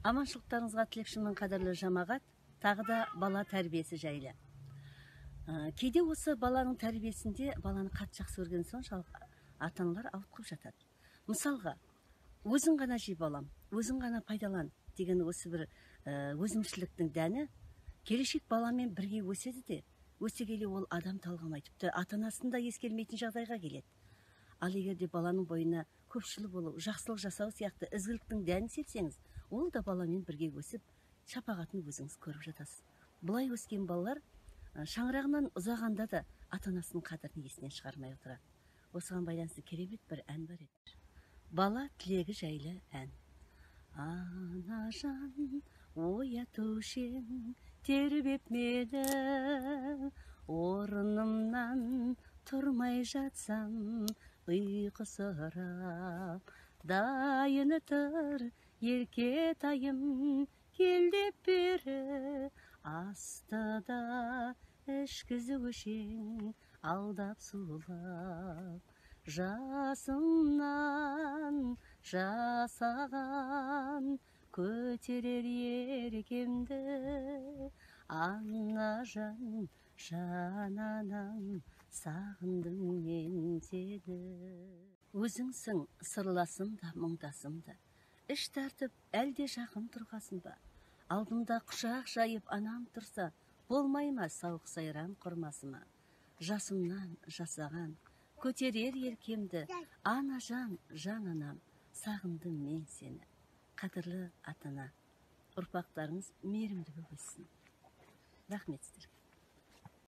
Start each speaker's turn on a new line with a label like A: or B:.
A: Аманшылықтарыңызға тілекшімін, қадірлі жамағат. Тағы да бала тәрбиесі жайлы. Кейде осы баланың тәрбиесінде баланы қатты жақсы көрген соншалық ата-аналар ауытқып жатады. Мысалға, өзің ғана жей балам, өзің ғана пайдалан деген осы бір өзімшіліктің дәні келешек баламен бірге өседі де, өсе келе ол адам талғамай, тіпті ата-анасын да ескермейтін жағдайға келеді. Ал егер де баланың бойына көпшіл болу, жақсылық жасау сияқты ізгіліктің дәнін сепсеңіз, ол да баламен бірге өсіп, шапағатын өзіңіз көріп жатасыз. Бұлай өскен балалар шаңырағынан ұзағанда да ата-анасының қадірін есінен шығармай отырады. Осыған байланысты керемет бір ән бар еді. Бала тілегі жайлы ән. Ана жан оятушең тербеп мені, орнымнан тұрмай жатсам ұйқысырап, дайын тұр еркетайым, кел деп бері астыда ішкізу үшін алдап сулап, жасымнан жасаған көтерер еркемді, ана жан жананам, сағындым мен сені. Өзіңсің сырласым да мұңдасым да, іш тартып әлде жақын тұрғасын ба? Алдымда құшақ жайып анам тұрса, болмай ма сауық сайран құрмасыма? Жасымнан жасаған көтерер еркемді, ана жан жананам, сағындым мен сені. Қадірлі ата-ана, ұрпақтарыңыз мейірімді болып өссін. Рахмет сіздерге.